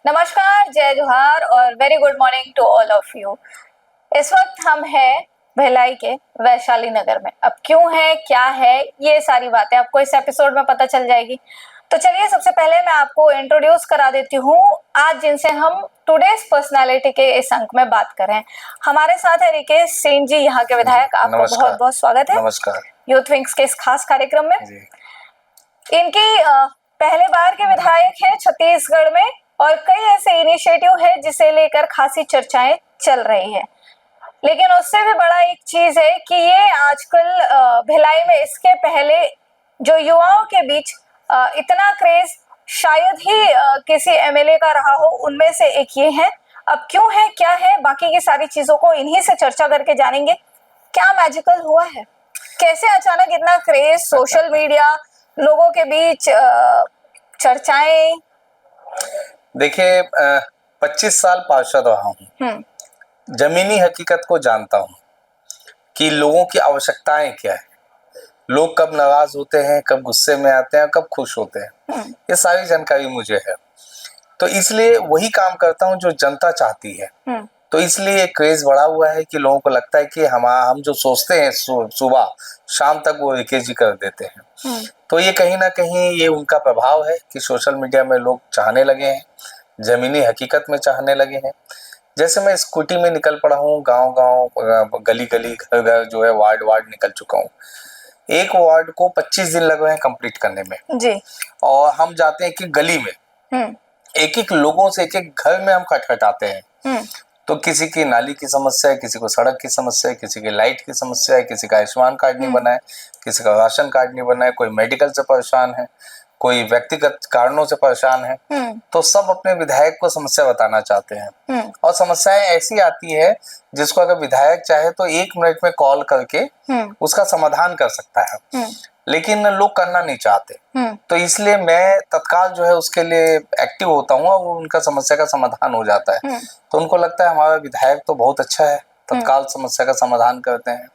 नमस्कार, जय जोहार और very good morning to all of you. इस वक्त हम हैं भिलाई के वैशाली नगर में। अब क्यों है, क्या है, ये सारी बातें आपको इस एपिसोड में पता चल जाएगी। तो चलिए सबसे पहले मैं आपको इंट्रोड्यूस करा देती हूँ आज जिनसे हम टुडेस पर्सनालिटी के इस अंक में बात कर रहे हैं। हमारे साथ है रिकेश सेन जी, यहाँ के विधायक। आपका बहुत बहुत स्वागत है नमस्कार। यूथ विंग्स के इस खास कार्यक्रम में। जी। इनकी पहले बार के विधायक हैं छत्तीसगढ़ में और कई ऐसे इनिशिएटिव है जिसे लेकर खासी चर्चाएं चल रही है। लेकिन उससे भी बड़ा एक चीज है कि ये आजकल भिलाई में इसके पहले जो युवाओं के बीच इतना क्रेज शायद ही किसी एमएलए का रहा हो, उनमें से एक ये है। अब क्यों है, क्या है, बाकी की सारी चीजों को इन्हीं से चर्चा करके जानेंगे। क्या मैजिकल हुआ है, कैसे अचानक इतना क्रेज, सोशल मीडिया, लोगों के बीच चर्चाएं। देखिए 25 साल पार्षद रहा हूँ, जमीनी हकीकत को जानता हूँ कि लोगों की आवश्यकताएं क्या है, लोग कब नाराज होते हैं, कब गुस्से में आते हैं, कब खुश होते हैं, ये सारी जानकारी मुझे है। तो इसलिए वही काम करता हूँ जो जनता चाहती है। तो इसलिए एक क्रेज बढ़ा हुआ है कि लोगों को लगता है कि हम जो सोचते हैं सुबह शाम तक वो रिकेश जी कर देते हैं। तो ये कहीं ना कहीं ये उनका प्रभाव है कि सोशल मीडिया में लोग चाहने लगे हैं, जमीनी हकीकत में चाहने लगे हैं। जैसे मैं स्कूटी में निकल पड़ा हूँ, गांव गांव, गली गली, घर घर जो है, वार्ड वार्ड निकल चुका हूँ। एक वार्ड को 25 दिन लग रहे हैं कंप्लीट करने में जी। और हम जाते हैं कि गली में एक एक लोगों से, एक एक घर में हम खटखटाते हैं। तो किसी की नाली की समस्या है, किसी को सड़क की समस्या है, किसी की लाइट की समस्या है, किसी का आयुष्मान कार्ड नहीं बना है, किसी का राशन कार्ड नहीं बना है, कोई मेडिकल से परेशान है, कोई व्यक्तिगत कारणों से परेशान है। तो सब अपने विधायक को समस्या बताना चाहते हैं और समस्याएं ऐसी आती है जिसको अगर विधायक चाहे तो 1 मिनट में कॉल करके उसका समाधान कर सकता है, लेकिन लोग करना नहीं चाहते। तो इसलिए मैं तत्काल जो है उसके लिए एक्टिव होता हूँ और उनका समस्या का समाधान हो जाता है। तो उनको लगता है हमारा विधायक तो बहुत अच्छा है, तत्काल समस्या का समाधान करते हैं।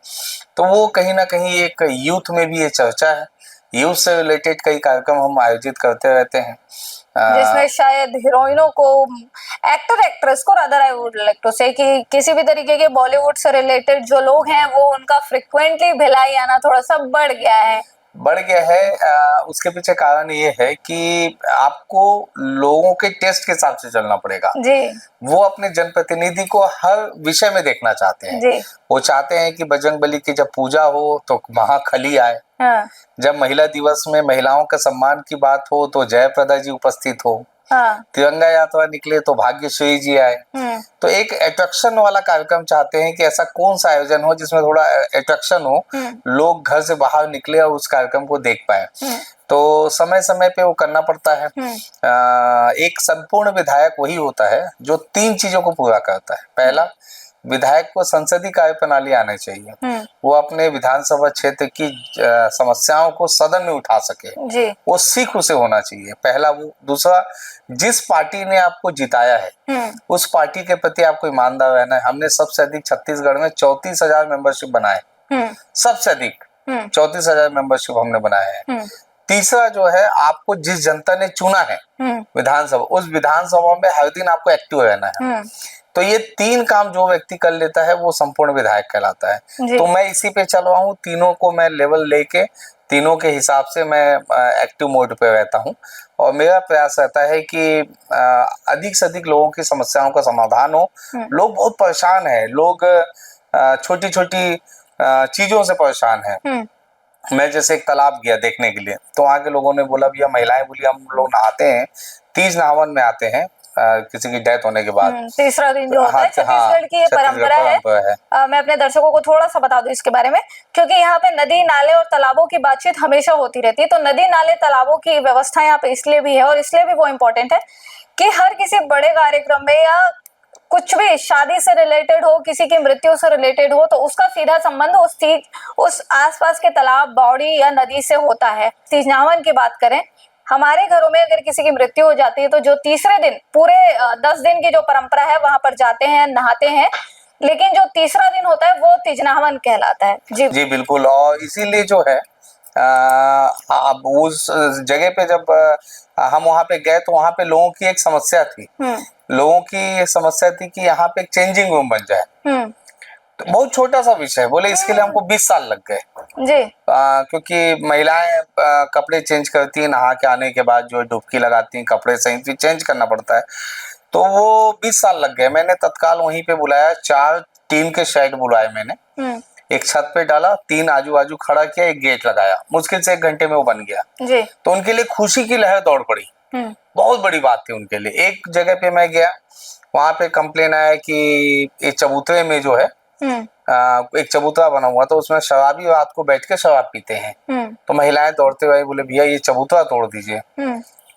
तो वो कहीं ना कहीं एक यूथ में भी ये चर्चा है। यूथ से रिलेटेड कई कार्यक्रम हम आयोजित करते रहते हैं, जिसमें शायद हीरोइनों को, एक्टर एक्ट्रेस को, rather I would like to say कि किसी भी तरीके के बॉलीवुड से रिलेटेड जो लोग हैं वो उनका फ्रिक्वेंटली भिलाई आना थोड़ा सा बढ़ गया है। उसके पीछे कारण ये है कि आपको लोगों के टेस्ट के हिसाब से चलना पड़ेगा जी। वो अपने जनप्रतिनिधि को हर विषय में देखना चाहते हैं जी। वो चाहते हैं कि बजरंगबली की जब पूजा हो तो वहां खली आए। हाँ। जब महिला दिवस में महिलाओं के सम्मान की बात हो तो जयप्रदा जी उपस्थित हो। हाँ। तिरंगा यात्रा निकले तो भाग्यश्री जी आए। तो एक अट्रैक्शन वाला कार्यक्रम चाहते हैं कि ऐसा कौन सा आयोजन हो जिसमें थोड़ा अट्रैक्शन हो, लोग घर से बाहर निकले और उस कार्यक्रम को देख पाए। तो समय समय पे वो करना पड़ता है। एक संपूर्ण विधायक वही होता है जो 3 चीजों को पूरा करता है। पहला, विधायक को संसदीय कार्य प्रणाली आनी चाहिए, वो अपने विधानसभा क्षेत्र की समस्याओं को सदन में उठा सके जी। वो सीख उसे होना चाहिए, पहला वो। दूसरा, जिस पार्टी ने आपको जिताया है उस पार्टी के प्रति आपको ईमानदार रहना है। हमने सबसे अधिक छत्तीसगढ़ में 34,000 मेंबरशिप बनाए, सबसे अधिक 34,000 मेंबरशिप हमने बनाए हैं। तीसरा जो है, आपको जिस जनता ने चुना है विधानसभा, उस विधानसभा में हर दिन आपको एक्टिव रहना है। तो ये 3 काम जो व्यक्ति कर लेता है वो संपूर्ण विधायक कहलाता है। तो मैं इसी पे चल रहा हूँ, तीनों को मैं लेवल लेके तीनों के हिसाब से मैं एक्टिव मोड पे रहता हूँ और मेरा प्रयास रहता है कि अधिक से अधिक लोगों की समस्याओं का समाधान हो। लोग बहुत परेशान है, लोग छोटी छोटी चीजों से परेशान है। मैं जैसे एक तालाब गया देखने के लिए, तो वहाँ के लोगों ने बोला भैया महिलाएं बोली हम लोग नहाते हैं, तीज नहावन में आते हैं किसी की डेथ होने के बाद, तीसरा दिन जो होता है। छत्तीसगढ़ की ये परंपरा है। मैं अपने दर्शकों को थोड़ा सा बता दूं इसके बारे में, क्योंकि यहाँ पे नदी नाले और तालाबों की बातचीत हमेशा होती रहती है। तो नदी नाले तालाबों की व्यवस्था यहाँ पे इसलिए भी है और इसलिए भी वो इम्पोर्टेंट है कि हर किसी बड़े कार्यक्रम में या कुछ भी शादी से रिलेटेड हो, किसी की मृत्यु से रिलेटेड हो, तो उसका सीधा संबंध उस आसपास के तालाब, बावड़ी या नदी से होता है। तीज नहावन की बात करें, हमारे घरों में अगर किसी की मृत्यु हो जाती है तो जो तीसरे दिन, पूरे 10 दिन की जो परंपरा है वहां पर जाते हैं, नहाते हैं, लेकिन जो तीसरा दिन होता है वो तीज नहावन कहलाता है। जी जी बिल्कुल। और इसीलिए जो है अब उस जगह पे जब हम वहां पे गए तो वहां पे लोगों की एक समस्या थी। लोगों की ये समस्या थी कि यहाँ पे एक चेंजिंग रूम बन जाए। तो बहुत छोटा सा विषय, बोले इसके लिए हमको 20 साल लग गए जी। क्योंकि महिलाएं कपड़े चेंज करती हैं, नहा के आने के बाद जो है डुबकी लगाती हैं, कपड़े सही से चेंज करना पड़ता है। तो वो 20 साल लग गए। मैंने तत्काल वहीं पे बुलाया, 4 टीम के शेड बुलाए मैंने, एक छत पे डाला, 3 आजू बाजू खड़ा किया, एक गेट लगाया, मुश्किल से 1 घंटे में वो बन गया जी। तो उनके लिए खुशी की लहर दौड़ पड़ी। बहुत बड़ी बात थी उनके लिए। एक जगह पे मैं गया, वहां पे कंप्लेन आया कि एक चबूतरे में जो है एक चबूतरा बना हुआ, तो उसमें शराबी रात को बैठ के शराब पीते हैं। तो महिलाएं दौड़ते हुए बोले भैया ये चबूतरा तोड़ दीजिए।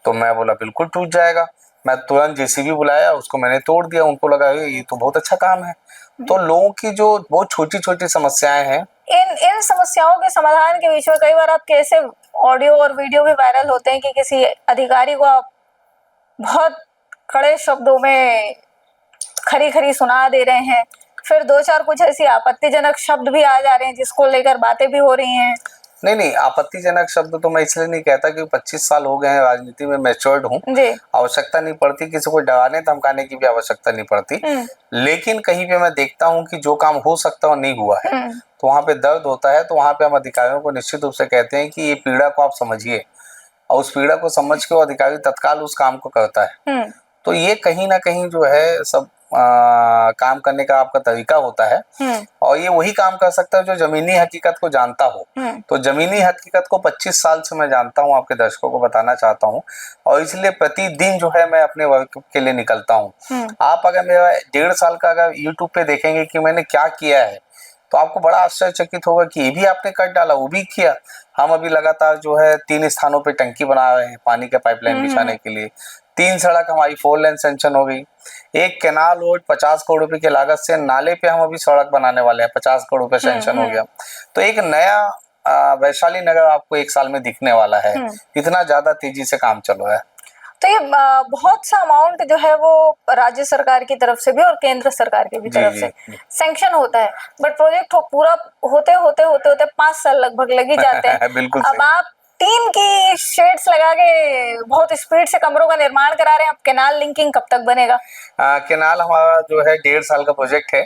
तो मैं बोला बिल्कुल टूट जाएगा। मैं तुरंत जेसीबी बुलाया, उसको मैंने तोड़ दिया। उनको लगा ये तो बहुत अच्छा काम है। तो लोगों की जो बहुत छोटी छोटी समस्याएं हैं, इन समस्याओं के समाधान के बीच में कई बार आपके ऐसे ऑडियो और वीडियो भी वायरल होते हैं कि किसी अधिकारी को आप बहुत कड़े शब्दों में खरी खरी सुना दे रहे हैं, फिर 2-4 कुछ ऐसी आपत्तिजनक शब्द भी आ जा रहे हैं जिसको लेकर बातें भी हो रही हैं। नहीं, आपत्तिजनक शब्द तो मैं इसलिए नहीं कहता कि 25 साल हो गए हैं राजनीति में, मैच्योर्ड हूँ, आवश्यकता नहीं पड़ती, किसी को डराने धमकाने की भी आवश्यकता नहीं पड़ती। लेकिन कहीं पे मैं देखता हूँ कि जो काम हो सकता है नहीं हुआ है, तो वहां पे दर्द होता है। तो वहां पे हम अधिकारियों को निश्चित रूप से कहते हैं कि ये पीड़ा को आप समझिए, और उस पीड़ा को समझ के वो अधिकारी तत्काल उस काम को करता है। तो ये कहीं ना कहीं जो है सब काम करने का आपका तरीका होता है। और ये वही काम कर सकता है जो जमीनी हकीकत को जानता हो। तो जमीनी हकीकत को 25 साल से मैं जानता हूँ, आपके दर्शकों को बताना चाहता हूँ, और इसलिए प्रतिदिन जो है मैं अपने वर्क के लिए निकलता हूँ। आप अगर मेरा 1.5 साल का अगर यूट्यूब पे देखेंगे कि मैंने क्या किया है, तो आपको बड़ा आश्चर्यचकित होगा कि ये भी आपने कर डाला, वो भी किया। हम अभी लगातार जो है 3 स्थानों पे टंकी बना रहे हैं पानी का पाइपलाइन बिछाने के लिए। 3 सड़क हमारी 4 लेन सेंक्शन हो गई। एक कैनाल रोड 50 करोड़ रुपए की लागत से, नाले पे हम अभी सड़क बनाने वाले हैं, 50 करोड़ रुपए सेंक्शन हो गया। तो एक नया वैशाली नगर आपको 1 साल में दिखने वाला है। इतना ज्यादा तेजी से काम चल रहा है। तो ये बहुत सा अमाउंट जो है वो राज्य सरकार की तरफ से भी और केंद्र सरकार की भी तरफ से सैंक्शन होता है, बट प्रोजेक्ट पूरा होते 5 साल लगभग लग ही जाते हैं। बिल्कुल अब आप टीन की शेड्स लगा के बहुत स्पीड से कमरों का निर्माण करा रहे हैं, अब कैनाल लिंकिंग कब तक बनेगा? कैनाल हमारा जो है 1.5 साल का प्रोजेक्ट है,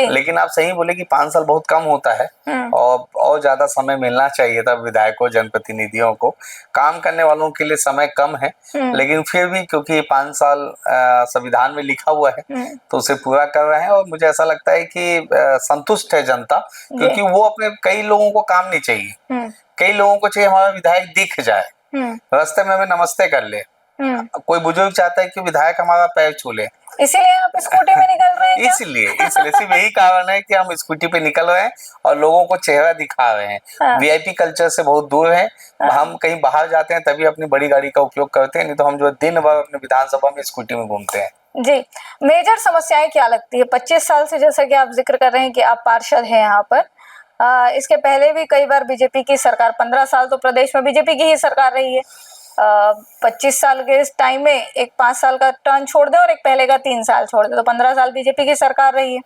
लेकिन आप सही बोले कि 5 साल बहुत कम होता है, और ज्यादा समय मिलना चाहिए था विधायकों, जनप्रतिनिधियों को। काम करने वालों के लिए समय कम है, लेकिन फिर भी क्योंकि 5 साल संविधान में लिखा हुआ है तो उसे पूरा कर रहे हैं। और मुझे ऐसा लगता है कि संतुष्ट है जनता, क्योंकि वो अपने कई लोगों को काम नहीं चाहिए, कई लोगों को चाहिए हमारा विधायक दिख जाए, रास्ते में हमें नमस्ते कर ले। कोई बुजुर्ग चाहता है कि विधायक हमारा पैर छू ले, इसीलिए आप स्कूटी पे निकल रहे हैं। इसलिए सिर्फ यही कारण है कि हम स्कूटी पे निकल रहे हैं और लोगों को चेहरा दिखा रहे हैं। वीआईपी कल्चर से बहुत दूर है। हम कहीं बाहर जाते हैं तभी अपनी बड़ी गाड़ी का उपयोग करते हैं, नहीं तो हम जो दिन भर अपने विधानसभा में स्कूटी में घूमते हैं। जी, मेजर समस्याएं क्या लगती है 25 साल से, जैसा कि आप जिक्र कर रहे हैं कि आप पार्षद हैं यहाँ पर, इसके पहले भी कई बार बीजेपी की सरकार, 15 साल तो प्रदेश में बीजेपी की ही सरकार रही है। 25 साल के इस टाइम में एक 5 साल का टर्न छोड़ दे और एक पहले का 3 साल छोड़ दे, तो 15 साल बीजेपी की सरकार रही है।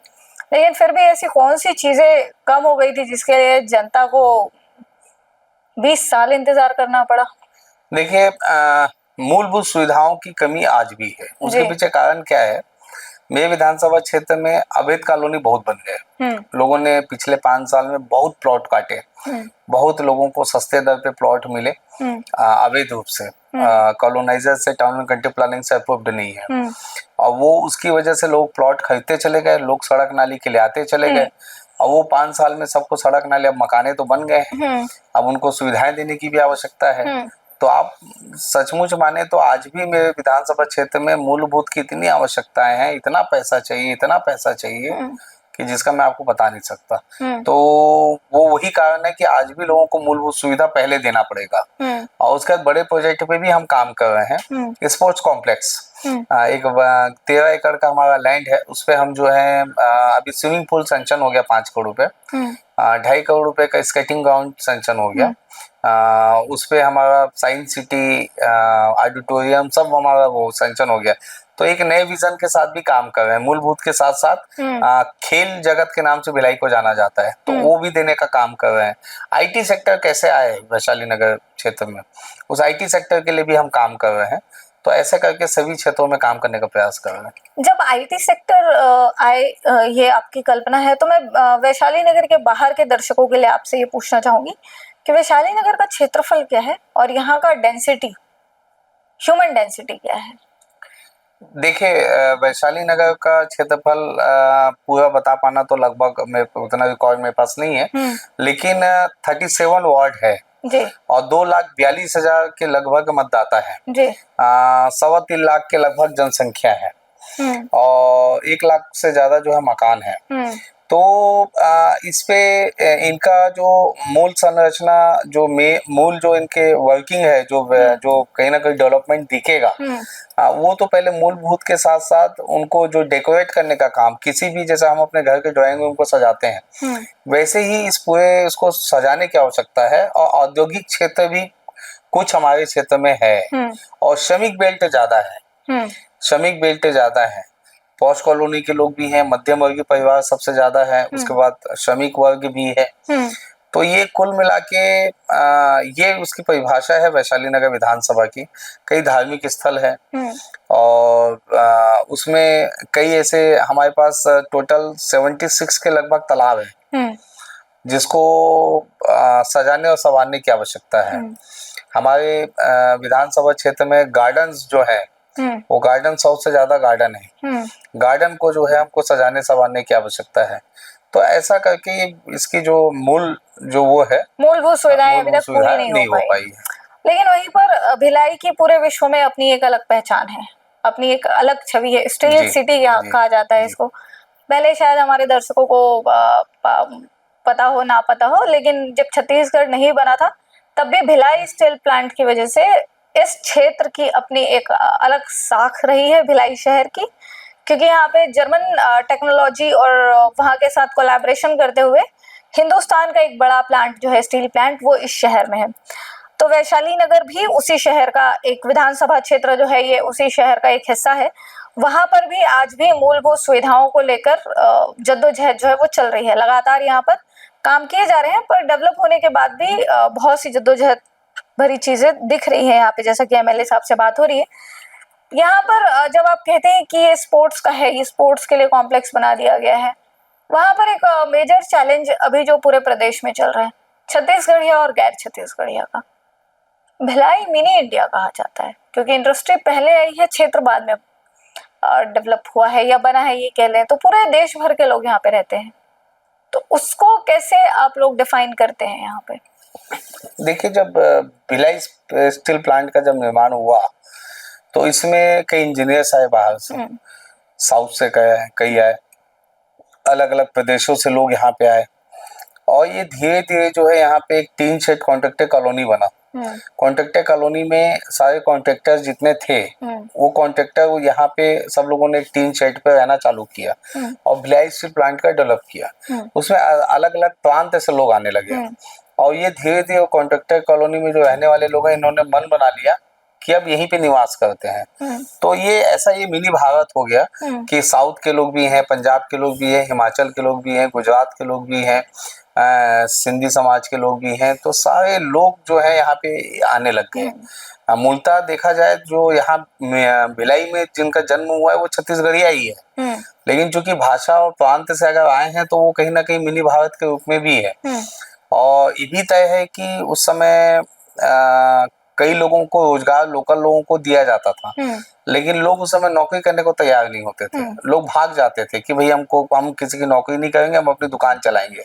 लेकिन फिर भी ऐसी कौन सी चीजें कम हो गई थी जिसके लिए जनता को 20 साल इंतजार करना पड़ा? देखिए, मूलभूत सुविधाओं की कमी आज भी है। उसके पीछे कारण क्या है? मेरे विधानसभा क्षेत्र में अवैध कॉलोनी बहुत बन गए। लोगों ने पिछले 5 साल में बहुत प्लॉट काटे, बहुत लोगों को सस्ते दर पे प्लॉट मिले अवैध रूप से। कॉलोनाइजर से टाउन एंड कंट्री प्लानिंग से अप्रूव्ड नहीं है, और वो उसकी वजह से लोग प्लॉट खरीदते चले गए, लोग सड़क नाली के लिए आते चले गए, और वो 5 साल में सबको सड़क नाली, अब मकाने तो बन गए हैं, अब उनको सुविधाएं देने की भी आवश्यकता है। तो आप सचमुच माने तो आज भी मेरे विधानसभा क्षेत्र में मूलभूत की इतनी आवश्यकताएं हैं, इतना पैसा चाहिए कि जिसका मैं आपको बता नहीं सकता। तो वो वही कारण है कि आज भी लोगों को मूलभूत सुविधा पहले देना पड़ेगा। और उसके बाद बड़े प्रोजेक्ट पे भी हम काम कर रहे हैं। स्पोर्ट्स कॉम्प्लेक्स, एक 13 एकड़ का हमारा लैंड है, उस पे हम जो है अभी स्विमिंग पूल सैंक्शन हो गया 5 करोड़ रुपए, 2.5 करोड़ रुपए का स्केटिंग ग्राउंड सैंक्शन हो गया, उस पे हमारा साइंस सिटी ऑडिटोरियम सब हमारा वो सैंक्शन हो गया। तो एक नए विजन के साथ भी काम कर रहे हैं। मूलभूत के साथ साथ खेल जगत के नाम से भिलाई को जाना जाता है, तो वो भी देने का काम कर रहे हैं। आईटी सेक्टर कैसे आए वैशाली नगर क्षेत्र में, उस आईटी सेक्टर के लिए भी हम काम कर रहे हैं। तो ऐसे करके सभी क्षेत्रों में काम करने का प्रयास कर रहे हैं। जब आईटी सेक्टर आए, ये आपकी कल्पना है, तो मैं वैशाली नगर के बाहर के दर्शकों के लिए आपसे ये पूछना चाहूंगी कि वैशाली नगर का क्षेत्रफल क्या है और यहाँ का डेंसिटी, ह्यूमन डेंसिटी क्या है? देखिए, वैशाली नगर का क्षेत्रफल पूरा बता पाना तो लगभग उतना रिकॉर्ड मेरे पास नहीं है, लेकिन 37 वार्ड है जी, और 2,42,000 के लगभग मतदाता है जी, 3.25 लाख के लगभग जनसंख्या है और 1 लाख से ज्यादा जो है मकान है। तो इस पे इनका जो मूल संरचना, जो मूल जो इनके वर्किंग है, जो कहीं ना कहीं डेवलपमेंट दिखेगा, वो तो पहले मूलभूत के साथ साथ उनको जो डेकोरेट करने का काम, किसी भी जैसा हम अपने घर के ड्राइंग रूम को सजाते हैं वैसे ही इस पूरे उसको सजाने की आवश्यकता है। और औद्योगिक क्षेत्र भी कुछ हमारे क्षेत्र में है और श्रमिक बेल्ट ज्यादा है, श्रमिक बेल्ट ज्यादा है। पॉश कॉलोनी के लोग भी हैं, मध्यम वर्गीय परिवार सबसे ज्यादा है, उसके बाद श्रमिक वर्ग भी है। तो ये कुल मिला के ये उसकी परिभाषा है वैशाली नगर विधानसभा की। कई धार्मिक स्थल है और उसमें कई ऐसे हमारे पास टोटल 76 के लगभग तालाब है जिसको सजाने और संवारने की आवश्यकता है। हमारे विधानसभा क्षेत्र में गार्डन्स जो है वो गार्डन 100 से ज्यादा गार्डन है। गार्डन को जो है हमको सजाने संवारने की आवश्यकता है। तो ऐसा करके इसकी जो मूल जो वो है मूलभूत सुविधाएं अभी तक पूरी नहीं हो पाई है। लेकिन वहीं पर भिलाई की पूरे विश्व में अपनी एक अलग पहचान है, अपनी एक अलग छवि है। स्टील सिटी कहा जाता है इसको। पहले शायद हमारे दर्शकों को पता हो ना पता हो, लेकिन जब छत्तीसगढ़ नहीं बना था तब भी भिलाई स्टील प्लांट की वजह से इस क्षेत्र की अपनी एक अलग साख रही है भिलाई शहर की, क्योंकि यहाँ पे जर्मन टेक्नोलॉजी और वहाँ के साथ कोलैबोरेशन करते हुए हिंदुस्तान का एक बड़ा प्लांट जो है स्टील प्लांट, वो इस शहर में है। तो वैशाली नगर भी उसी शहर का एक विधानसभा क्षेत्र जो है, ये उसी शहर का एक हिस्सा है। वहां पर भी आज भी मूलभूत सुविधाओं को लेकर जद्दोजहद जो है वो चल रही है। लगातार यहाँ पर काम किए जा रहे हैं, पर डेवलप होने के बाद भी बहुत सी जद्दोजहद भरी चीजें दिख रही है यहाँ पे, जैसा कि एमएलए साहब से बात हो रही है। यहाँ पर जब आप कहते हैं कि ये स्पोर्ट्स का है, ये स्पोर्ट्स के लिए कॉम्प्लेक्स बना दिया गया है, वहां पर एक मेजर चैलेंज अभी जो पूरे प्रदेश में चल रहा है छत्तीसगढ़िया और गैर छत्तीसगढ़िया का। भिलाई मिनी इंडिया कहा जाता है क्योंकि इंडस्ट्री पहले आई है, क्षेत्र बाद में डेवलप हुआ है या बना है, ये कह लें। तो पूरे देश भर के लोग यहाँ पे रहते हैं, तो उसको कैसे आप लोग डिफाइन करते हैं यहाँ पे? देखिए, जब भिलाई स्टील प्लांट का जब निर्माण हुआ तो इसमें कई इंजीनियर्स आए बाहर से, साउथ से कई आए, अलग अलग प्रदेशों से लोग यहाँ पे आए और ये धीरे धीरे जो है यहाँ पे एक टीन शेड कॉन्ट्रैक्टर कॉलोनी बना। कॉन्ट्रैक्टर कॉलोनी में सारे कॉन्ट्रैक्टर्स जितने थे वो कॉन्ट्रैक्टर वो यहाँ पे सब लोगों ने एक टीन शेड पे रहना चालू किया और भिलाई स्टील प्लांट का डेवलप किया। उसमें अलग अलग प्रांत से लोग आने लगे और ये धीरे धीरे कॉन्ट्रैक्टर कॉलोनी में जो रहने वाले लोग हैं इन्होंने मन बना लिया कि अब यहीं पे निवास करते हैं। तो ये ऐसा ये मिनी भारत हो गया कि साउथ के लोग भी हैं, पंजाब के लोग भी हैं, हिमाचल के लोग भी हैं, गुजरात के लोग भी हैं, सिंधी समाज के लोग भी हैं। तो सारे लोग जो है यहाँ पे आने लग गए। मूलतः देखा जाए जो यहाँ भिलाई में जिनका जन्म हुआ है वो छत्तीसगढ़िया ही है, लेकिन चूंकि भाषा और प्रांत से अगर आए हैं तो वो कहीं ना कहीं मिनी भारत के रूप में भी है। और ये भी तय है कि उस समय कई लोगों को रोजगार लोकल लोगों को दिया जाता था, लेकिन लोग उस समय नौकरी करने को तैयार नहीं होते थे। लोग भाग जाते थे कि भाई हम किसी की नौकरी नहीं करेंगे, हम अपनी दुकान चलाएंगे।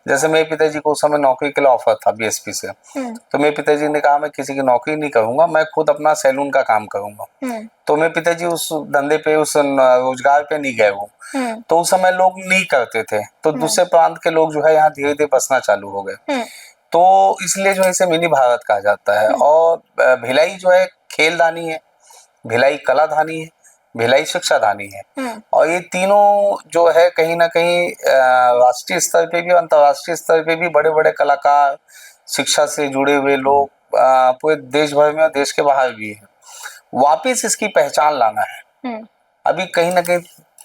जैसे मेरे पिताजी को उस समय नौकरी के लिए ऑफर था बीएसपी से, तो मेरे पिताजी ने कहा मैं किसी की नौकरी नहीं करूंगा, मैं खुद अपना सैलून का काम करूंगा। तो मेरे पिताजी उस धंधे पे, उस रोजगार पे नहीं गए वो। तो उस समय लोग नहीं करते थे, तो दूसरे प्रांत के लोग जो है यहाँ धीरे धीरे बसना चालू हो गए। तो इसलिए जो है इसे मिनी भारत कहा जाता है। और भिलाई जो है खेलदानी है, भिलाई कलाधानी है, भिलाई शिक्षाधानी है। और ये तीनों जो है कहीं ना कहीं राष्ट्रीय स्तर पे भी और अंतर्राष्ट्रीय स्तर पे भी बड़े बड़े कलाकार, शिक्षा से जुड़े हुए लोग पूरे देश भर में और देश के बाहर भी हैं, वापिस इसकी पहचान लाना है। अभी कहीं ना कहीं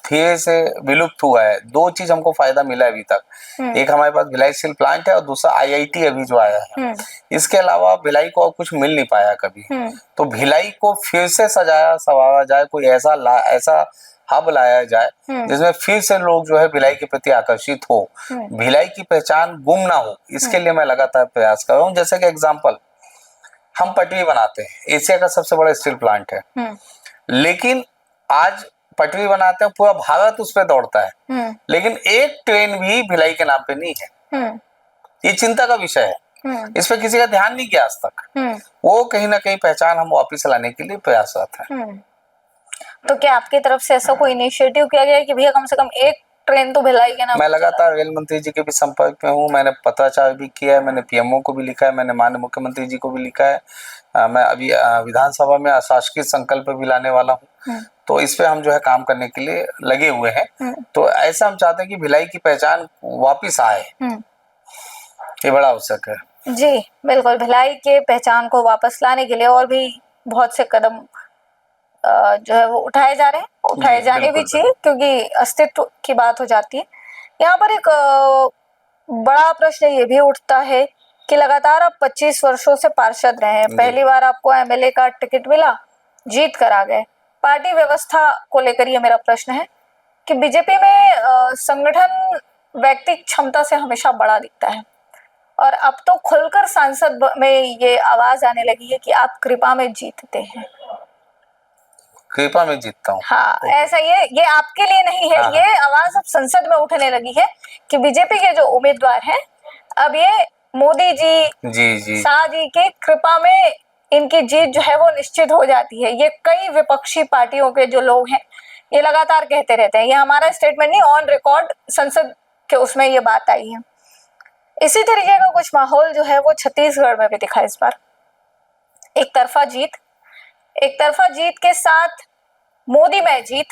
धीरे से विलुप्त हुआ है। दो चीज हमको फायदा मिला है अभी तक, एक हमारे पास भिलाई स्टील प्लांट है और दूसरा आईआईटी अभी जो आया है। इसके अलावा भिलाई को और कुछ मिल नहीं पाया कभी। तो भिलाई को फिर से सजाया संवारा जाए, कोई ऐसा हब लाया जाए जिसमें फिर से लोग जो है भिलाई के प्रति आकर्षित हो, भिलाई की पहचान गुम ना हो, इसके लिए मैं लगातार प्रयास कर रहा हूँ। जैसे कि एग्जाम्पल, हम पटरी बनाते हैं, एशिया का सबसे बड़ा स्टील प्लांट है, लेकिन आज पटरी बनाते हैं, पूरा भारत उस पर दौड़ता है, लेकिन एक ट्रेन भी भिलाई के नाम पे नहीं है। ये चिंता का विषय है, इस पर किसी का ध्यान नहीं किया आज तक। वो कहीं ना कहीं पहचान हम वापिस लाने के लिए प्रयासरत है। तो क्या आपकी तरफ से ऐसा कोई इनिशिएटिव किया गया है कि भैया कम से कम एक ट्रेन तो भिलाई के नाम? मैं लगातार रेल मंत्री जी के भी संपर्क में हूँ, मैंने पत्राचार भी किया है, मैंने पीएमओ को भी लिखा है, मैंने माननीय मुख्यमंत्री जी को भी लिखा है। मैं अभी विधानसभा में अशासकीय संकल्प भी लाने वाला हूँ, तो इस पे हम जो है काम करने के लिए लगे हुए हैं। तो ऐसा हम चाहते हैं कि भिलाई की पहचान वापिस आए, ये बड़ा आवश्यक है। जी बिल्कुल, भिलाई के पहचान को वापस लाने के लिए और भी बहुत से कदम जो है वो उठाए जा रहे हैं, उठाए जाने भी चाहिए, क्योंकि अस्तित्व की बात हो जाती है। यहाँ पर एक बड़ा प्रश्न ये भी उठता है कि लगातार आप 25 वर्षों से पार्षद रहे हैं, पहली बार आपको एमएलए का टिकट मिला, जीत कर आ गए। पार्टी व्यवस्था को लेकर ये मेरा प्रश्न है कि बीजेपी में संगठन व्यक्ति क्षमता से हमेशा बड़ा दिखता है, और अब तो खुलकर सांसद में ये आवाज आने लगी है कि आप कृपा में जीतते हैं। कृपा में जीतता हूँ? हाँ, ऐसा ये आपके लिए नहीं है। हाँ। ये आवाज अब संसद में उठने लगी है कि बीजेपी के जो उम्मीदवार हैं, अब ये मोदी जी शाह जी की कृपा में इनकी जीत जो है वो निश्चित हो जाती है। ये कई विपक्षी पार्टियों के जो लोग हैं ये लगातार कहते रहते हैं, ये हमारा स्टेटमेंट नहीं, ऑन रिकॉर्ड संसद के उसमें ये बात आई है। इसी तरीके का कुछ माहौल जो है वो छत्तीसगढ़ में भी दिखा इस बार। एक तरफा जीत के साथ मोदी में जीत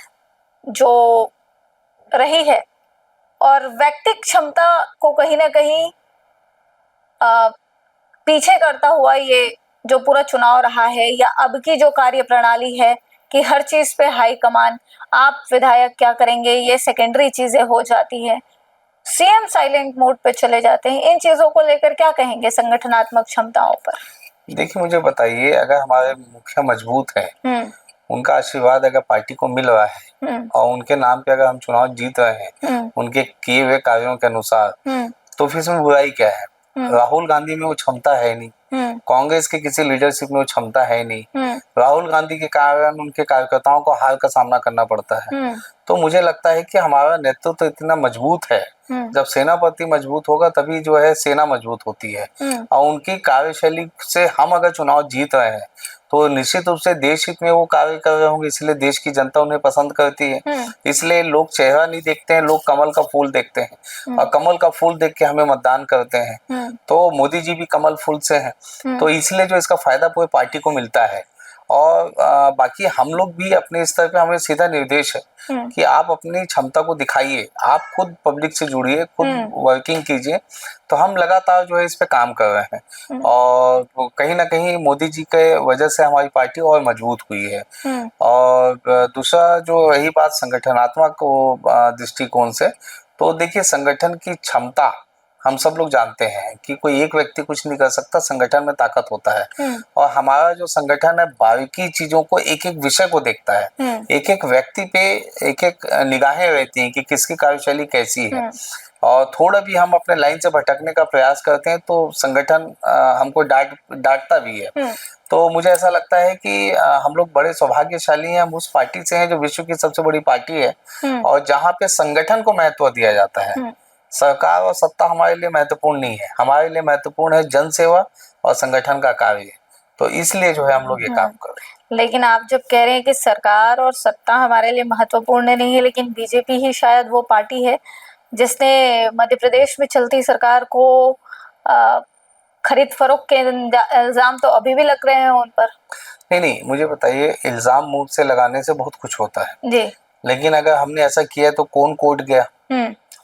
जो रही है, और व्यक्तिगत क्षमता को कहीं ना कहीं पीछे करता हुआ ये जो पूरा चुनाव रहा है, या अब की जो कार्य प्रणाली है कि हर चीज पे हाई कमान, आप विधायक क्या करेंगे, ये सेकेंडरी चीजें हो जाती है, सीएम साइलेंट मोड पे चले जाते हैं। इन चीजों को लेकर क्या कहेंगे संगठनात्मक क्षमताओं पर? देखिए, मुझे बताइए, अगर हमारे मुखिया मजबूत है, उनका आशीर्वाद अगर पार्टी को मिल रहा है और उनके नाम पे अगर हम चुनाव जीत रहे हैं उनके किए हुए कार्यों के अनुसार, तो फिर इसमें बुराई क्या है? राहुल गांधी में वो क्षमता है नहीं, कांग्रेस के किसी लीडरशिप में वो क्षमता है नहीं, राहुल गांधी के कारण उनके कार्यकर्ताओं को हार का सामना करना पड़ता है। तो मुझे लगता है कि हमारा नेतृत्व तो इतना मजबूत है, जब सेनापति मजबूत होगा तभी जो है सेना मजबूत होती है, और उनकी कार्यशैली से हम अगर चुनाव जीत रहे हैं तो निश्चित रूप से देश हित में वो कार्य कर रहे होंगे, इसलिए देश की जनता उन्हें पसंद करती है। इसलिए लोग चेहरा नहीं देखते हैं, लोग कमल का फूल देखते हैं, और कमल का फूल देख के हमें मतदान करते हैं। तो मोदी जी भी कमल फूल से हैं, तो इसलिए जो इसका फायदा पूरी पार्टी को मिलता है। और बाकी हम लोग भी अपने स्तर पे, हमें सीधा निर्देश है कि आप अपनी क्षमता को दिखाइए, आप खुद पब्लिक से जुड़िए, खुद वर्किंग कीजिए। तो हम लगातार जो है इस पे काम कर रहे हैं, और कहीं ना कहीं मोदी जी के वजह से हमारी पार्टी और मजबूत हुई है। और दूसरा जो रही बात संगठनात्मक दृष्टिकोण से, तो देखिए, संगठन की क्षमता हम सब लोग जानते हैं कि कोई एक व्यक्ति कुछ नहीं कर सकता, संगठन में ताकत होता है। और हमारा जो संगठन है बारीकी चीजों को, एक एक विषय को देखता है, एक एक व्यक्ति पे एक एक निगाहें रहती हैं कि किसकी कार्यशैली कैसी है। और थोड़ा भी हम अपने लाइन से भटकने का प्रयास करते हैं तो संगठन हमको डांटता भी है। तो मुझे ऐसा लगता है कि हम लोग बड़े सौभाग्यशाली हैं, हम उस पार्टी से हैं जो विश्व की सबसे बड़ी पार्टी है, और जहाँ पे संगठन को महत्व दिया जाता है। सरकार और सत्ता हमारे लिए महत्वपूर्ण नहीं है, हमारे लिए महत्वपूर्ण है जन सेवा और संगठन का कार्य। तो इसलिए जो है हम लोग ये काम कर रहे हैं। लेकिन आप जब कह रहे हैं कि सरकार और सत्ता हमारे लिए महत्वपूर्ण नहीं है, लेकिन बीजेपी ही शायद वो पार्टी है जिसने मध्य प्रदेश में चलती सरकार को खरीद फरोख्त के इल्जाम तो अभी भी लग रहे हैं उन पर। नहीं, मुझे बताइए, इल्जाम मुंह से लगाने से बहुत कुछ होता है जी, लेकिन अगर हमने ऐसा किया तो कौन कोर्ट गया?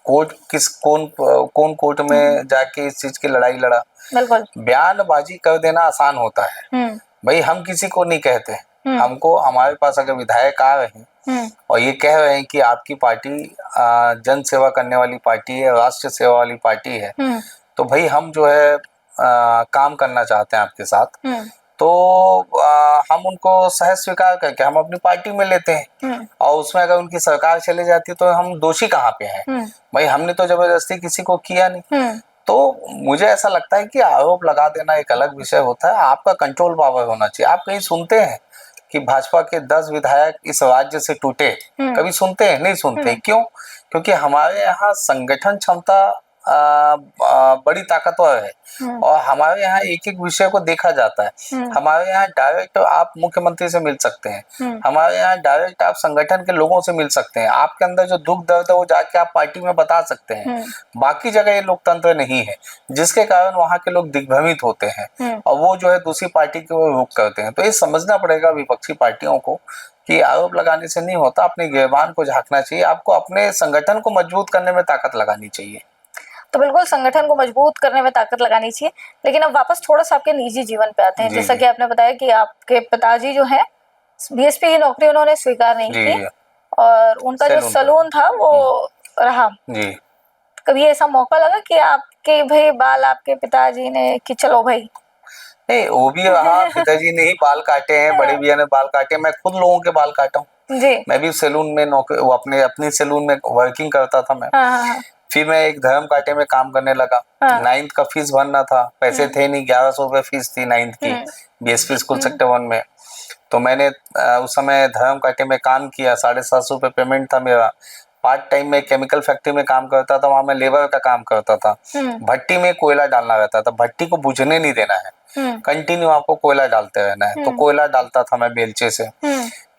कौन कोर्ट में जाके इस चीज की लड़ाई लड़ा। बिल्कुल। बयानबाजी कर देना आसान होता है। भाई हम किसी को नहीं कहते, हमको हमारे पास अगर विधायक आ रहे हैं और ये कह रहे हैं कि आपकी पार्टी जन सेवा करने वाली पार्टी है, राष्ट्र सेवा वाली पार्टी है, तो भाई हम जो है काम करना चाहते हैं आपके साथ, तो हम उनको सहज स्वीकार करके हम अपनी पार्टी में लेते हैं। और उसमें अगर उनकी सरकार चले जाती है तो हम दोषी कहाँ पे हैं? भाई हमने तो जबरदस्ती किसी को किया नहीं। तो मुझे ऐसा लगता है कि आरोप लगा देना एक अलग विषय होता है, आपका कंट्रोल पावर होना चाहिए। आप कहीं सुनते हैं कि भाजपा के 10 विधायक इस राज्य से टूटे? कभी सुनते हैं? नहीं सुनते। क्यों? क्योंकि हमारे यहाँ संगठन क्षमता बड़ी ताकतवर है और हमारे यहाँ एक एक विषय को देखा जाता है। हमारे यहाँ डायरेक्ट आप मुख्यमंत्री से मिल सकते हैं, हमारे यहाँ डायरेक्ट आप संगठन के लोगों से मिल सकते हैं, आपके अंदर जो दुख दर्द है वो जाके आप पार्टी में बता सकते हैं। बाकी जगह ये लोकतंत्र नहीं है, जिसके कारण वहाँ के लोग दिग्भ्रमित होते हैं और वो जो है दूसरी पार्टी की ओर रुख करते हैं। तो ये समझना पड़ेगा विपक्षी पार्टियों को कि आरोप लगाने से नहीं होता, अपने गिरबान को झांकना चाहिए, आपको अपने संगठन को मजबूत करने में ताकत लगानी चाहिए। तो बिल्कुल संगठन को मजबूत करने में ताकत लगानी चाहिए। लेकिन अब वापस थोड़ा सा आपके निजी जीवन पे आते हैं। जैसा कि आपने बताया कि आपके पिताजी जो है बीएसपी की नौकरी उन्होंने स्वीकार नहीं की और उनका जो सलून था वो रहा जी। कभी ऐसा मौका लगा कि आपके भाई बाल आपके पिताजी ने कि चलो भाई? नहीं, वो भी रहा, पिताजी ने ही बाल काटे हैं, बड़े भैया ने बाल काटे, मैं खुद लोगों के बाल काटा हूँ जी। मैं भी सैलून में नौकरी अपनी सैलून में वर्किंग करता था मैं। फिर मैं एक धर्म कांटे में काम करने लगा। 9th का फीस भरना था, पैसे थे नहीं, 1100 रुपए फीस थी 9th की बीएसपी स्कूल सेक्टर 1 में। तो मैंने उस समय धर्म कांटे में काम किया, 750 रुपए पेमेंट था मेरा। पार्ट टाइम में केमिकल फैक्ट्री में काम करता था, वहां मैं लेबर का काम करता था। भट्टी में कोयला डालना रहता था, भट्टी को बुझने नहीं देना है, कंटिन्यू आपको कोयला डालते रहना है। तो कोयला डालता था मैं बेलचे से।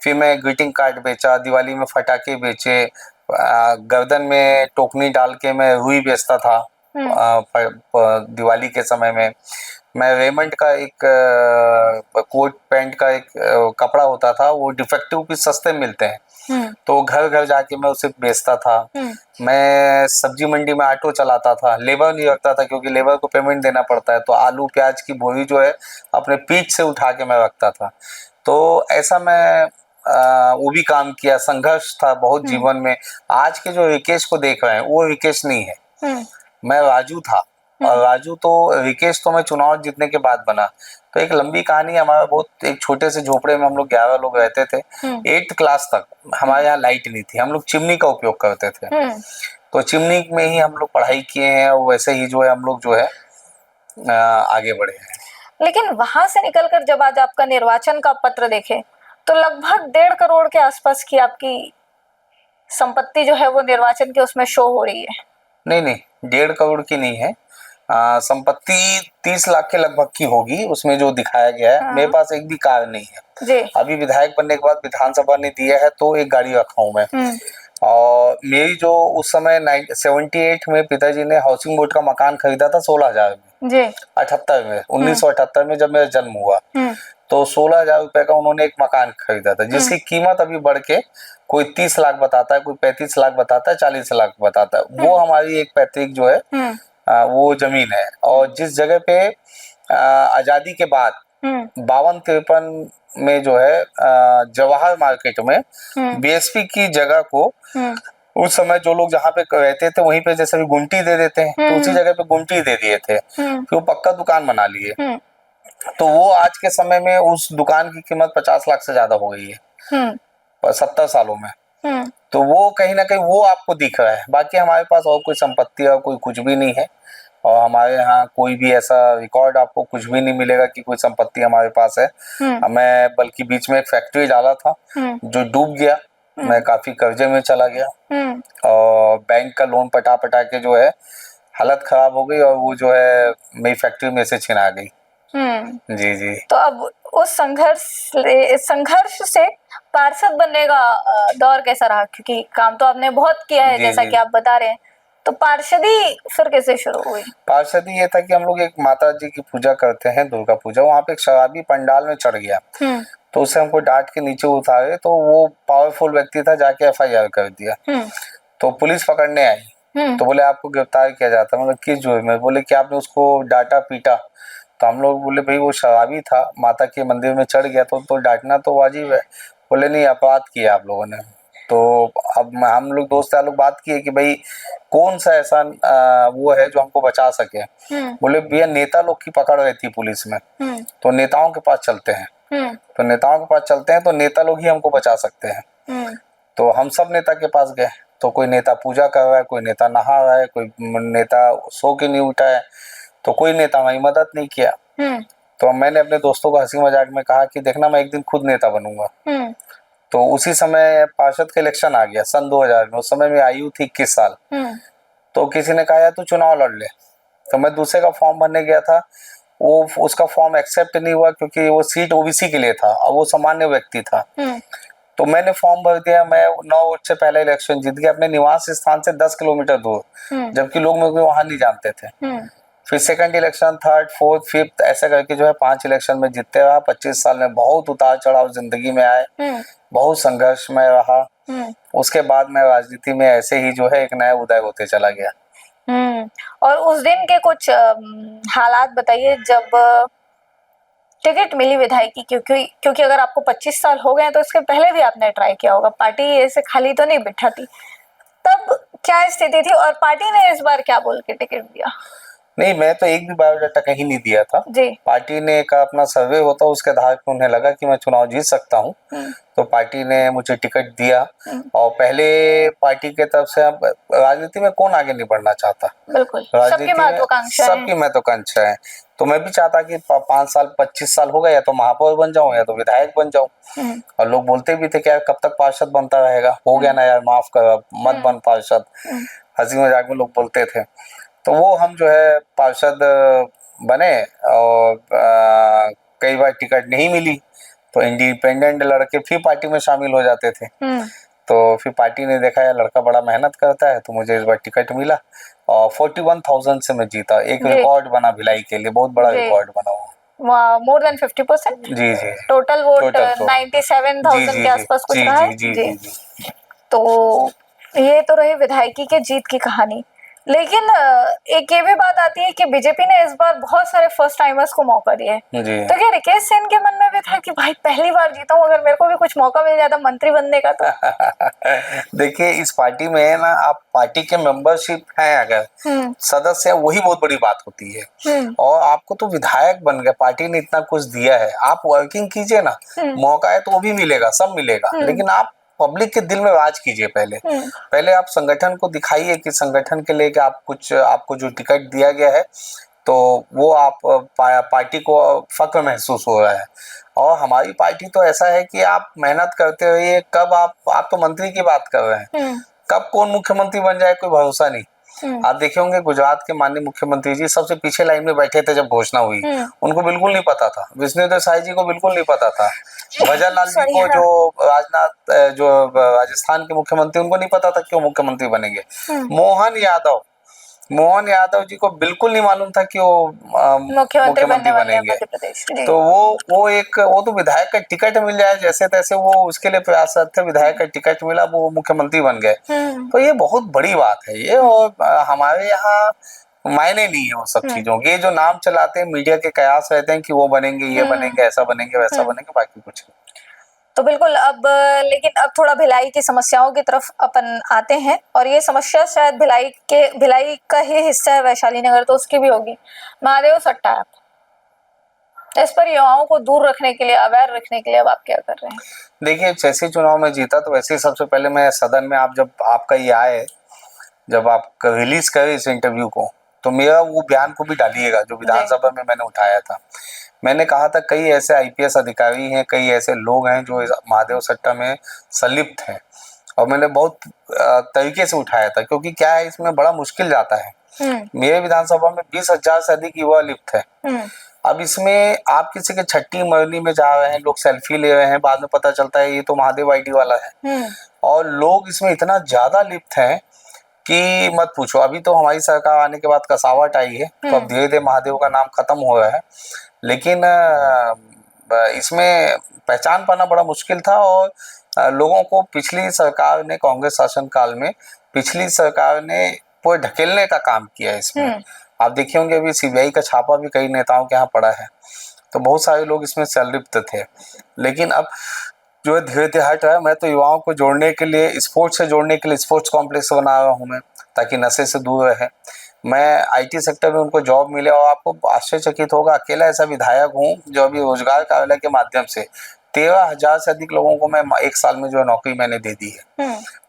फिर मैं ग्रीटिंग कार्ड बेचा, दिवाली में फटाके बेचे, गर्दन में टोकनी डाल के मैं रुई बेचता था। दिवाली के समय में मैं रेमंड का एक कोट पैंट का एक कपड़ा होता था, वो डिफेक्टिव भी सस्ते मिलते हैं, तो घर घर जाके मैं उसे बेचता था। मैं सब्जी मंडी में ऑटो चलाता था, लेबर नहीं रखता था क्योंकि लेबर को पेमेंट देना पड़ता है, तो आलू प्याज की बोरी जो है अपने पीठ से उठा के मैं रखता था। तो ऐसा मैं वो भी काम किया, संघर्ष था बहुत जीवन में। आज के जो रिकेश को देख रहे हैं वो रिकेश नहीं है, मैं राजू था। और राजू तो रिकेश तो मैं चुनाव जीतने के बाद बना। तो एक लंबी कहानी, हमारा बहुत एक छोटे से झोपड़े में हम लोग 11 लोग रहते थे। 8th क्लास तक हमारे यहाँ लाइट नहीं थी, हम लोग चिमनी का उपयोग करते थे। तो चिमनी में ही हम लोग पढ़ाई किए हैं और वैसे ही जो है हम लोग जो है आगे बढ़े हैं। लेकिन वहां से निकलकर जब आज आपका निर्वाचन का पत्र देखे तो लगभग 1.5 करोड़ के आसपास की आपकी संपत्ति जो है वो निर्वाचन के उसमें शो हो रही है। नहीं, 1.5 करोड़ की नहीं है, संपत्ति 30 लाख के लगभग की होगी उसमें जो दिखाया गया है। मेरे पास एक भी कार नहीं है जी। अभी विधायक बनने के बाद विधानसभा ने दिया है तो एक गाड़ी रखा हूँ मैं। और मेरी जो उस समय 78 में पिताजी ने हाउसिंग बोर्ड का मकान खरीदा था 16,000 में जी। 78 में 1978 में जब मेरा जन्म हुआ तो 16,000 रुपए का उन्होंने एक मकान खरीदा था, जिसकी कीमत अभी बढ़ के कोई 30 लाख बताता है, कोई 35 लाख बताता है, 40 लाख बताता है। वो हमारी एक पैतृक जो है वो जमीन है। और जिस जगह पे आजादी के बाद 52-53 में जो है जवाहर मार्केट में बीएसपी की जगह को उस समय जो लोग जहाँ पे रहते थे वहीं पे जैसे भी गुमटी दे देते हैं, तो उसी जगह पे गुमटी दे दिए थे, फिर वो पक्का दुकान बना लिए। तो वो आज के समय में उस दुकान की कीमत 50 लाख से ज्यादा हो गई है 70 सालों में। तो वो कहीं ना कहीं वो आपको दिख रहा है। बाकी हमारे पास और कोई संपत्ति और कोई कुछ भी नहीं है, और हमारे यहाँ कोई भी ऐसा रिकॉर्ड आपको कुछ भी नहीं मिलेगा कि कोई संपत्ति हमारे पास है। मैं बल्कि बीच में एक फैक्ट्री डाला था जो डूब गया, मैं काफी कर्जे में चला गया और बैंक का लोन पटा के जो है हालत खराब हो गई और वो जो है मेरी फैक्ट्री में से छिना गई। जी जी। तो अब उस संघर्ष से पार्षद बनने का दौर कैसा रहा? क्योंकि काम तो आपने बहुत किया है जैसा कि आप बता रहे हैं, तो पार्षदी फिर कैसे शुरू हुई? पार्षदी ये था कि हम लोग एक माता जी की पूजा करते हैं, दुर्गा पूजा, वहाँ पे एक शराबी पंडाल में चढ़ गया तो उसे हमको डांट के नीचे उतारे, तो वो पावरफुल व्यक्ति था, जाके FIR कर दिया। तो पुलिस पकड़ने आई तो बोले आपको गिरफ्तार किया जाता। मतलब किस जुर्म में? बोले कि आपने उसको डांटा पीटा। तो हम लोग बोले भाई वो शराबी था, माता के मंदिर में चढ़ गया तो डांटना तो वाजिब है। बोले नहीं, अपराध किया आप लोगों ने। तो अब हम लोग दोस्त लोग बात किए कि भाई कौन सा ऐसा वो है जो हमको बचा सके। बोले भैया नेता लोग की पकड़ रहती पुलिस में, तो नेताओं के पास चलते हैं। तो नेताओं के पास चलते हैं तो नेता लोग ही हमको बचा सकते हैं। तो हम सब नेता के पास गए, तो कोई नेता पूजा कर रहा है, कोई नेता नहा रहा है, कोई नेता सो के नहीं उठा है, तो कोई नेता हमारी मदद नहीं किया। तो मैंने अपने दोस्तों को हंसी मजाक में कहा कि देखना मैं एक दिन खुद नेता बनूंगा। तो उसी समय पार्षद का इलेक्शन आ गया सन 2000 में। उस समय मेरी आयु थी 21 साल। तो किसी ने कहा यार तू चुनाव लड़ ले। तो मैं दूसरे का फॉर्म भरने गया था, वो उसका फॉर्म एक्सेप्ट नहीं हुआ क्योंकि वो सीट ओबीसी के लिए था और वो सामान्य व्यक्ति था। तो मैंने फॉर्म भर दिया, मैं 9 वोट से पहले इलेक्शन जीत गया अपने निवास स्थान से 10 किलोमीटर दूर, जबकि लोग मुझे वहां नहीं जानते थे। फिर second election, third, fourth, fifth ऐसे करके जो है 5 इलेक्शन में जीतते रहा। 25 साल में बहुत उतार चढ़ाव जिंदगी में आए, बहुत संघर्ष में रहा। उसके बाद मैं राजनीति में ऐसे ही जो है एक नया उदय होते चला गया। और उस दिन के कुछ हालात बताइए जब टिकट मिली विधायकी, क्योंकि अगर आपको 25 साल हो गए तो इसके पहले भी आपने ट्राई किया होगा, पार्टी ऐसे खाली तो नहीं बिठाती, तब क्या स्थिति थी और पार्टी ने इस बार क्या बोल के टिकट दिया? नहीं, मैं तो एक भी बायोडाटा कहीं नहीं दिया था जी। पार्टी ने का अपना सर्वे होता, उसके आधार पर उन्हें लगा कि मैं चुनाव जीत सकता हूँ, तो पार्टी ने मुझे टिकट दिया। और पहले पार्टी के तरफ से अब राजनीति में कौन आगे नहीं बढ़ना चाहता, बिल्कुल सबकी महत्वाकांक्षा है। तो मैं भी चाहता कि 5 साल 25 साल हो गए, या तो महापौर बन जाऊं या तो विधायक बन जाऊं। और लोग बोलते भी थे कि यार कब तक पार्षद बनता रहेगा, हो गया ना यार, माफ कर, मत बन पार्षद। हंसी मजाक में लोग बोलते थे। तो वो हम जो है पार्षद बने और कई बार टिकट नहीं मिली तो इंडिपेंडेंट लड़के फिर पार्टी में शामिल हो जाते थे। तो फिर पार्टी ने देखा यार लड़का बड़ा मेहनत करता है, तो मुझे इस बार टिकट मिला और 41,000 से मैं जीता। एक रिकॉर्ड बना भिलाई के लिए, बहुत बड़ा रिकॉर्ड बना हुआ। More than 50%। जी जी। टोटल वोट 97,000 के आसपास कुछ रहा है जी। तो ये तो रही विधायकी के जीत की कहानी। लेकिन एक ये भी बात आती है कि बीजेपी ने इस बार बहुत सारे फर्स्ट टाइमर्स को मौका दिया है। तो क्या रिकेश सिंह के मन में भी था कि भाई पहली बार जीता हूं, अगर मेरे को भी कुछ मौका मिल जाता मंत्री बनने का तो? देखिए इस पार्टी में ना, आप पार्टी के मेंबरशिप हैं अगर सदस्य है, वही बहुत बड़ी बात होती है। और आपको तो विधायक बन गए, पार्टी ने इतना कुछ दिया है, आप वर्किंग कीजिए ना, मौका है तो वो भी मिलेगा, सब मिलेगा, लेकिन आप पब्लिक के दिल में राज कीजिए। पहले आप संगठन को दिखाइए कि संगठन के लिए आप कुछ, आपको जो टिकट दिया गया है तो वो आप पार्टी को फक्र महसूस हो रहा है। और हमारी पार्टी तो ऐसा है कि आप मेहनत करते रहिए, कब आप तो मंत्री की बात कर रहे हैं, कब कौन मुख्यमंत्री बन जाए कोई भरोसा नहीं। आप देखे होंगे गुजरात के माननीय मुख्यमंत्री जी सबसे पीछे लाइन में बैठे थे जब घोषणा हुई, उनको बिल्कुल नहीं पता था। विष्णुदेव साय जी को बिल्कुल नहीं पता था। भजनलाल जी को, जो राजस्थान के मुख्यमंत्री, उनको नहीं पता था कि वो मुख्यमंत्री बनेंगे। मोहन यादव जी को बिल्कुल नहीं मालूम था कि वो मुख्यमंत्री बनेंगे। तो वो तो विधायक का टिकट मिल जाए जैसे तैसे, वो उसके लिए प्रयासरत थे, विधायक का टिकट मिला, वो मुख्यमंत्री बन गए। तो ये बहुत बड़ी बात है ये। और हमारे यहाँ मायने नहीं है वो सब चीजों के, जो नाम चलाते हैं मीडिया के कयास रहते हैं कि वो बनेंगे, ये बनेंगे, ऐसा बनेंगे, वैसा बनेंगे, बाकी कुछ नहीं। तो बिल्कुल लेकिन अब थोड़ा भिलाई की समस्याओं की तरफ अपन आते हैं, और ये समस्या शायद भिलाई का ही हिस्सा है, वैशाली नगर तो उसकी भी होगी, महादेव सट्टा ऐप। इस पर युवाओं को दूर रखने के लिए, अवेयर रखने के लिए अब आप क्या कर रहे हैं? देखिए जैसे चुनाव में जीता तो वैसे ही सबसे पहले मैं सदन में, आप जब आपका ये आए, जब आप रिलीज करे इस इंटरव्यू को, तो मेरा वो बयान को भी डालिएगा जो विधानसभा में मैंने उठाया था। मैंने कहा था कई ऐसे आईपीएस अधिकारी हैं, कई ऐसे लोग हैं जो महादेव सट्टा में संलिप्त हैं, और मैंने बहुत तरीके से उठाया था, क्योंकि क्या है इसमें बड़ा मुश्किल जाता है। मेरे विधानसभा में 20,000 से अधिक युवा लिप्त है। अब इसमें आप किसी के छठी मरनी में जा रहे हैं, लोग सेल्फी ले रहे हैं, बाद में पता चलता है ये तो महादेव आईडी वाला है। और लोग इसमें इतना ज्यादा लिप्त हैं कि मत पूछो। अभी तो हमारी सरकार आने के बाद कसावट आई है, तो अब धीरे धीरे महादेव का नाम खत्म हो रहा है, लेकिन इसमें पहचान पाना बड़ा मुश्किल था। और लोगों को पिछली सरकार ने, कांग्रेस शासन काल में पिछली सरकार ने पूरे ढकेलने का काम किया है इसमें। आप देखे होंगे अभी सीबीआई का छापा भी कई नेताओं के यहाँ पड़ा है, तो बहुत सारे लोग इसमें संलिप्त थे। लेकिन अब जो है धीरे धीरे हट रहा है। मैं तो युवाओं को जोड़ने के लिए, स्पोर्ट्स से जोड़ने के लिए स्पोर्ट्स कॉम्प्लेक्स बना रहा हूँ मैं, ताकि नशे से दूर रहे। मैं आईटी सेक्टर में उनको जॉब मिले, और आपको आश्चर्यचकित होगा, अकेला ऐसा विधायक हूँ जो अभी रोजगार कार्यालय के माध्यम से 13,000 से अधिक लोगों को मैं एक साल में जो है नौकरी मैंने दे दी है।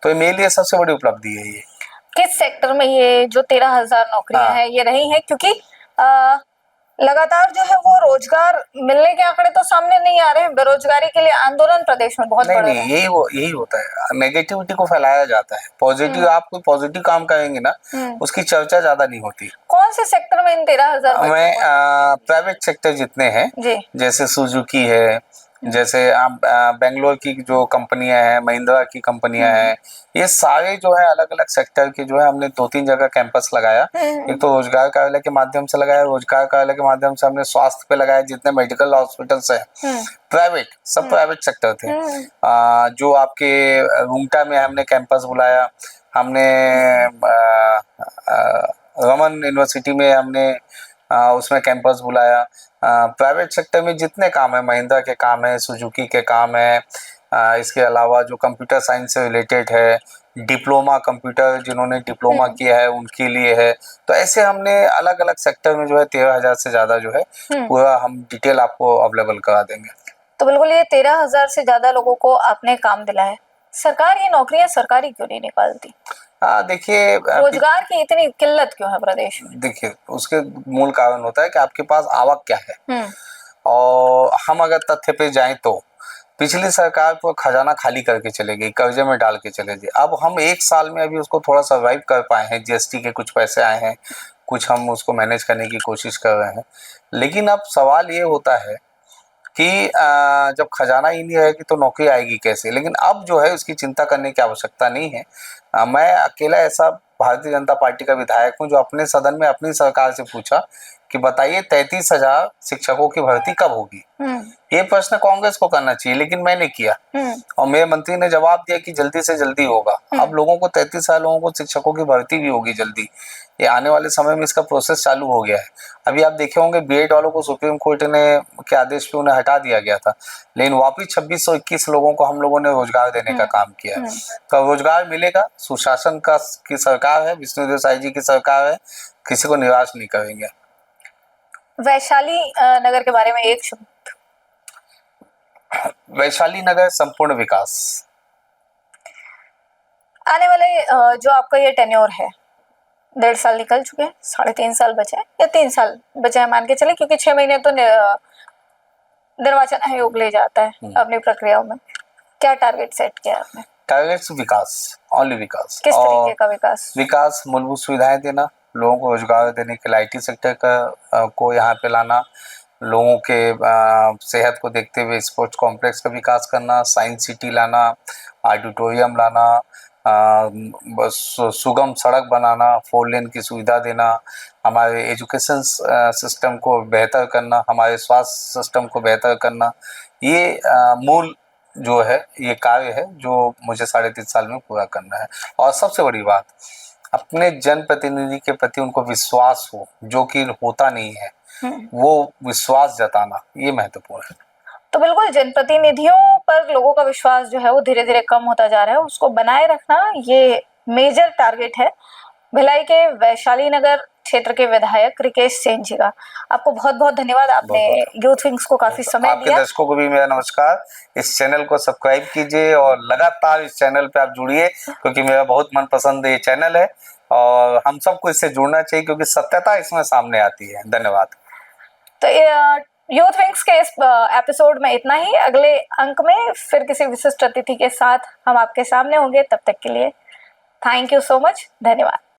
तो मेरे लिए सबसे बड़ी उपलब्धि है ये। किस सेक्टर में ये जो 13,000 नौकरियां हैं ये रही हैं? क्योंकि लगातार जो है वो रोजगार मिलने के आंकड़े तो सामने नहीं आ रहे हैं। बेरोजगारी के लिए आंदोलन प्रदेश में बहुत बढ़ रहा है। यही होता है, नेगेटिविटी को फैलाया जाता है। पॉजिटिव, आप कोई पॉजिटिव काम करेंगे ना, उसकी चर्चा ज्यादा नहीं होती। कौन से सेक्टर में इन 13,000? मैं प्राइवेट सेक्टर जितने हैं, जैसे सुजुकी है, जैसे बेंगलोर की जो कंपनियां हैं, महिंद्रा की कंपनियां हैं, ये सारे जो है अलग अलग सेक्टर के जो है हमने 2-3 जगह कैंपस लगाया। एक तो रोजगार कार्यालय के माध्यम से लगाया, रोजगार कार्यालय के माध्यम से हमने स्वास्थ्य पे लगाया, जितने मेडिकल हॉस्पिटल्स हैं प्राइवेट, सब प्राइवेट सेक्टर थे। जो आपके रूंगटा में हमने कैंपस बुलाया, हमने रमन यूनिवर्सिटी में हमने उसमें कैंपस बुलाया। प्राइवेट सेक्टर में जितने काम है, महिंद्रा के काम है, सुजुकी के काम है, इसके अलावा जो कंप्यूटर साइंस से रिलेटेड है, डिप्लोमा कंप्यूटर जिन्होंने डिप्लोमा किया है उनके लिए है। तो ऐसे हमने अलग अलग सेक्टर में जो है 13,000 से ज्यादा जो है पूरा हम डिटेल आपको अवेलेबल करा देंगे। तो बिल्कुल, ये 13,000 से ज्यादा लोगों को आपने काम दिलाया। सरकार ये नौकरियां सरकारी क्यों नहीं निकालती? देखिए, रोजगार की इतनी किल्लत क्यों है प्रदेश में? देखिए, उसके मूल कारण होता है कि आपके पास आवक क्या है। और हम अगर तथ्य पे जाएं तो पिछली सरकार को खजाना खाली करके चले गई, कर्जे में डाल के चले गए। अब हम एक साल में अभी उसको थोड़ा सर्वाइव कर पाए हैं, जीएसटी के कुछ पैसे आए हैं, कुछ हम उसको मैनेज करने की कोशिश कर रहे हैं। लेकिन अब सवाल ये होता है कि जब खजाना ही नहीं रहेगी तो नौकरी आएगी कैसे। लेकिन अब जो है उसकी चिंता करने की आवश्यकता नहीं है। मैं अकेला ऐसा भारतीय जनता पार्टी का विधायक हूं जो अपने सदन में अपनी सरकार से पूछा कि बताइए 33,000 शिक्षकों की भर्ती कब होगी। ये प्रश्न कांग्रेस को करना चाहिए, लेकिन मैंने किया और मेरे मंत्री ने जवाब दिया कि जल्दी से जल्दी होगा। अब लोगों को 33,000 लोगों को शिक्षकों की भर्ती भी होगी जल्दी। ये आने वाले समय में इसका प्रोसेस चालू हो गया है। अभी आप देखे होंगे बीएड वालों को सुप्रीम कोर्ट ने के आदेश पे उन्हें हटा दिया गया था, लेकिन वापिस 2621 लोगों को हम लोगों ने रोजगार देने का काम किया। तो रोजगार मिलेगा, सुशासन की सरकार है, विष्णुदेव साई जी की सरकार है, किसी को निराश नहीं करेंगे। वैशाली नगर के बारे में एक शब्द। वैशाली नगर संपूर्ण विकास। आने वाले जो आपका ये टेन्योर है, 1.5 साल निकल चुके हैं, 3.5 साल बचे हैं या 3 साल बचे हैं मान के चले, क्योंकि 6 महीने तो निर्वाचन आयोग ले जाता है अपनी प्रक्रियाओं में। क्या टारगेट सेट किया आपने? टारगेट्स विकास, ओनली विकास। किस तरीके का विकास? विकास, मूलभूत सुविधाएं देना, लोगों को रोजगार देने के लिए आईटी सेक्टर का को यहाँ पे लाना, लोगों के सेहत को देखते हुए स्पोर्ट्स कॉम्प्लेक्स का विकास करना, साइंस सिटी लाना, ऑडिटोरियम लाना, सुगम सड़क बनाना, 4 लेन की सुविधा देना, हमारे एजुकेशन सिस्टम को बेहतर करना, हमारे स्वास्थ्य सिस्टम को बेहतर करना। ये मूल जो है ये कार्य है जो मुझे 3.5 साल में पूरा करना है। और सबसे बड़ी बात, अपने जनप्रतिनिधि के प्रति उनको विश्वास हो, जो कि होता नहीं है, वो विश्वास जताना, ये महत्वपूर्ण है। तो बिल्कुल, जनप्रतिनिधियों पर लोगों का विश्वास जो है वो धीरे धीरे कम होता जा रहा है, उसको बनाए रखना ये मेजर टारगेट है भिलाई के वैशाली नगर क्षेत्र के विधायक रिकेश सेन जी का। आपको बहुत बहुत धन्यवाद, आपने यूथ विंग्स को काफी समय दिया। आपके दर्शकों को भी मेरा नमस्कार। इस चैनल को सब्सक्राइब कीजिए और लगातार इस चैनल पे आप जुड़िए, क्योंकि मेरा बहुत मनपसंद ये चैनल है और हम सबको इससे जुड़ना चाहिए, क्योंकि सत्यता इसमें सामने आती है। धन्यवाद। तो यूथ विंग्स के इस एपिसोड में इतना ही। अगले अंक में फिर किसी विशिष्ट अतिथि के साथ हम आपके सामने होंगे। तब तक के लिए थैंक यू सो मच, धन्यवाद।